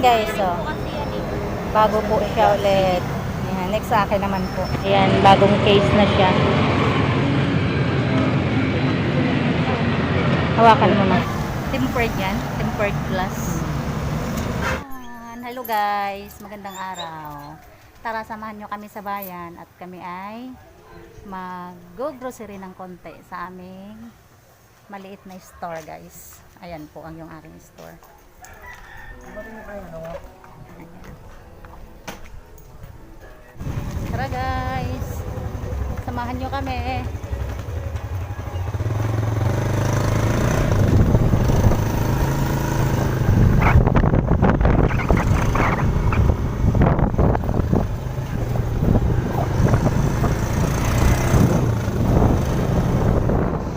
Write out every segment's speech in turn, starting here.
guys, oh. Bago po siya ulit. Ayan, next sa akin naman po. Ayan, bagong case na siya. Hawakan mo na. Tempered yan. Tempered plus. Ayan, hello guys. Magandang araw. Tara, samahan nyo kami sa bayan at kami ay mag-grocery ng konti sa aming maliit na store guys. Ayan po ang yung aking store. Ayan. Tara guys, samahan nyo kami.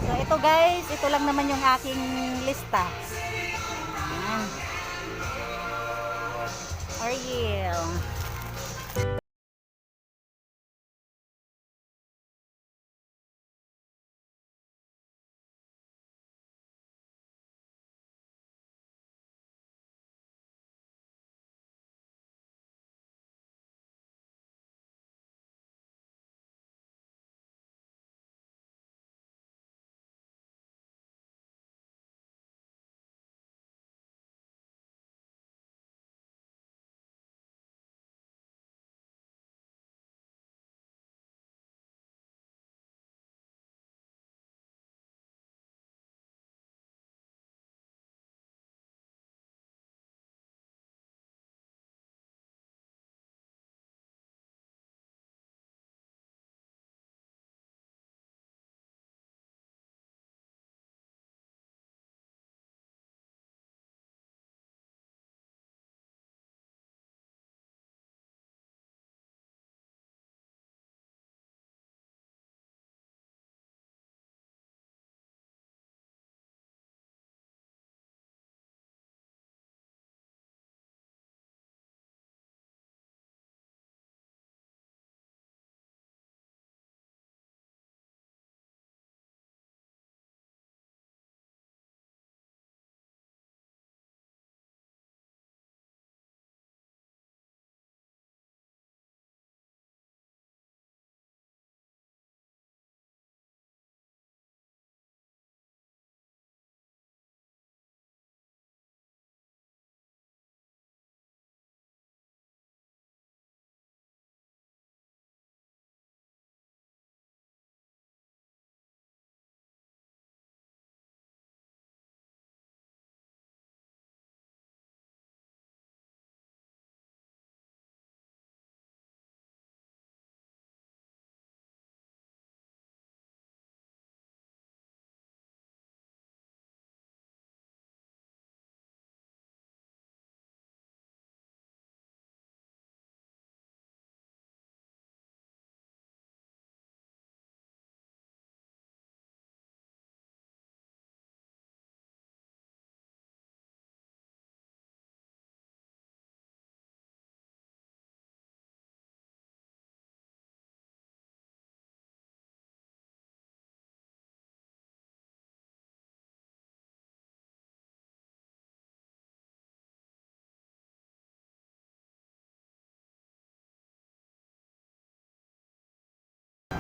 So ito guys, ito lang naman yung aking lista. Ayan. Ariel.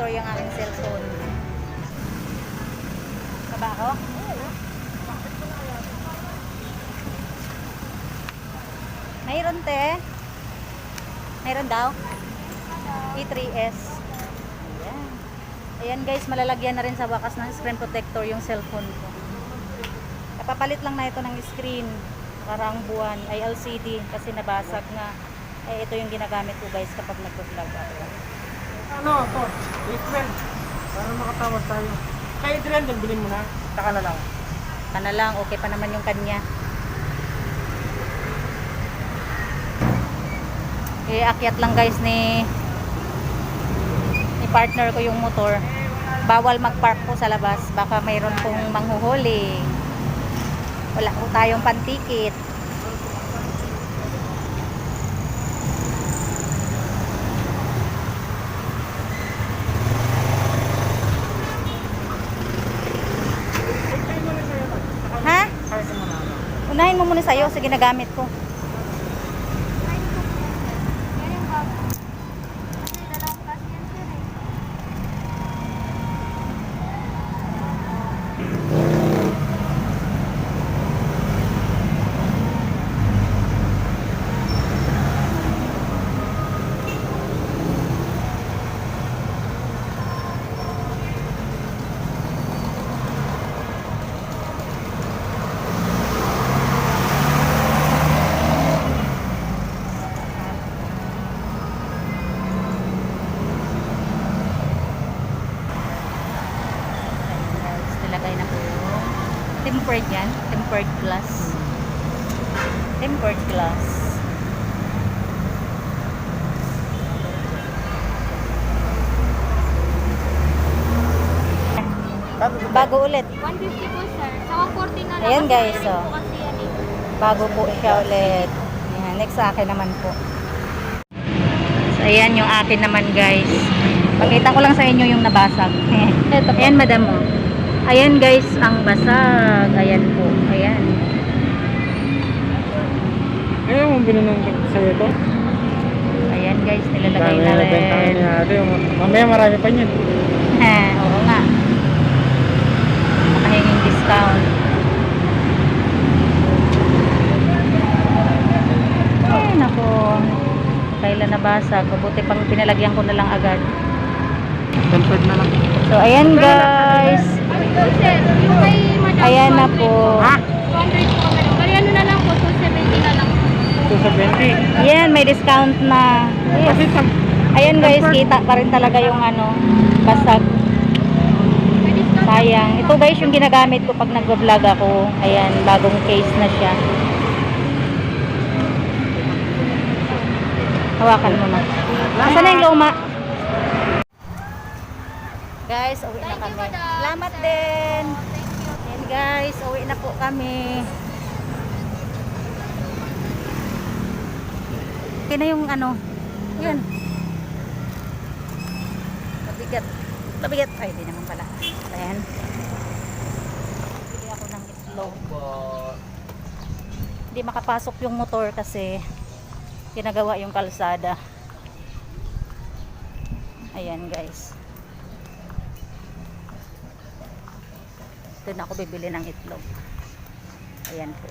Ito yung aking cellphone. Baba ako? Mayroon te. Mayroon daw. E3S. Ayan. Ayan guys, malalagyan na rin sa wakas ng screen protector yung cellphone ko. Kapapalit lang na ito ng screen. Karang buwan ay LCD kasi nabasag na. Eh ito yung ginagamit ko guys kapag nag-vlog ako. Ano to? Treatment. Para makatawad tayo. Kaya Adrian, din bilhin mo na. Taka na lang. Kana lang, okay pa naman yung kanya. Akyat lang guys ni partner ko yung motor. Bawal mag-park po sa labas. Baka mayroon pong manghuhuli. Wala po tayong pantikit. Ha? Unahin mo muna sa'yo. Sige, nagamit ko. Tempered yan. Tempered glass. Tempered glass. Bago ulit. 150 po, sir. Sa 140 na lang. Ayan, Kasi guys, meron oh. po kasi yan eh. Bago po siya ulit. Ayan, next sa akin naman po. So, ayan yung akin naman, guys. Pakita ko lang sa inyo yung nabasag. Ito po. Ayan, madam mo. Ayan, guys, ang basag. Ayan po. Ayan. Ayaw mo binunong sa'yo ito? Ayan, guys, nilalagay Dami na na bentahan rin. ni ate. Mamaya marami pa niyan. Oo nga. Nakahinging discount. Ay, nako. Kailan nabasag. Mabuti pang pinalagyan ko na lang agad. Tempered na lang. So, ayan, guys. Ano po, sir? Yung kay Madam Ayan na po. Ha? 200 po kami. Kaya ano na lang po, 270 na lang. 270. Ayan, may discount na. Kasi Yes. Ayan, guys, kita pa rin talaga yung ano, basag. May discount. Sayang. Ito, guys, yung ginagamit ko pag nag-vlog ako. Ayan, bagong case na siya. Hawakan mo na. Nasaan na yung luma? Guys, uwi na Thank you, kami. madam. Salamat Sir. din. Thank you. Ayan, guys, uwi na po kami. Okay na yung ano. Ayan. Mabigat. Mabigat. Ay, di naman pala. Ayan. Bili ako ng itlog. Hindi makapasok yung motor kasi ginagawa yung kalsada. Ayan, guys. Doon ako bibili ng itlog. Ayan po.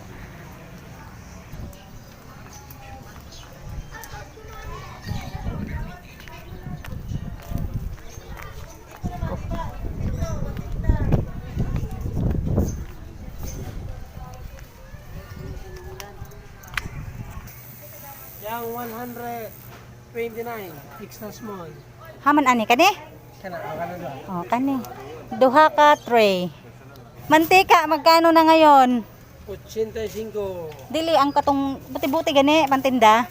Yang 129. Extra small. Haman ani kani? Kana, ano ba? Oh, kani. Duha ka tray. Mantika, magkano na ngayon? 85. Dili ang katong buti-buti gani pantinda.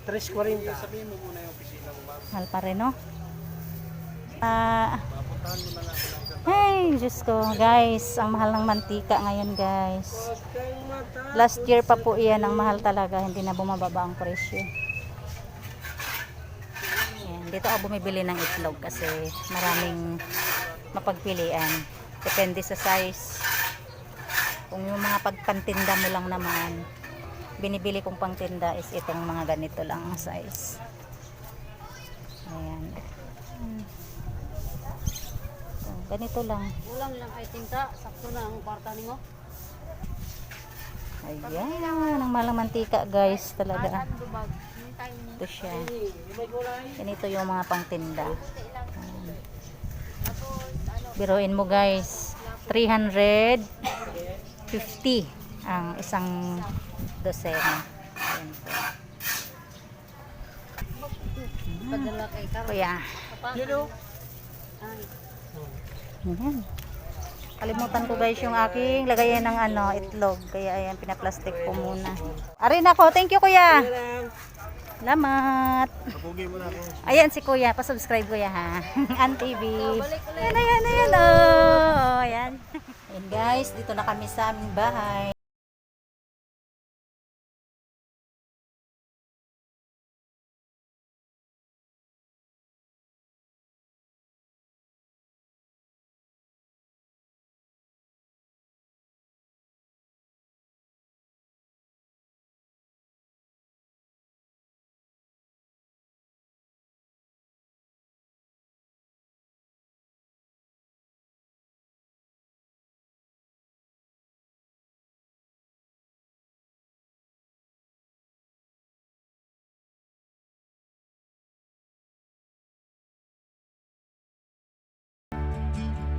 340. Sabihin mo muna yung opisina mo, ma'am. Mahal pa rin, no? Ay, Diyos ko, guys. Ang mahal ng mantika ngayon, guys. Last year pa po iyan. Ang mahal talaga. Hindi na bumababa ang presyo. Ayan, dito ako bumibili ng itlog kasi maraming mapagpilian. Depende sa size. Kung yung mga pagpantinda mo lang naman, binibili kong pangtinda is itong mga ganito lang ang size. Ayan. So, ganito lang. Ulang lang ay tinta. Sakto na ang kwarta ninyo. Ayan. Ang malang mantika, guys. Talaga. Dubag. Hintay mo. Ito siya. Ganito yung mga pangtinda. Ayan. Biruin mo, guys. 350 ang isang dosena. Ayan po. Padala kay Karo. Kuya. Yun. Ayan. Kalimutan ko, guys, yung aking lagayan ng ano, itlog. Kaya ayan, pinaplastic ko muna. Arin ako. Thank you, kuya. Salamat. Ayan si kuya. Pa-subscribe kuya, ha. An TV. Ayan, ayan, ayan. Oh, ayan. Ayan, guys. Dito na kami sa aming bahay.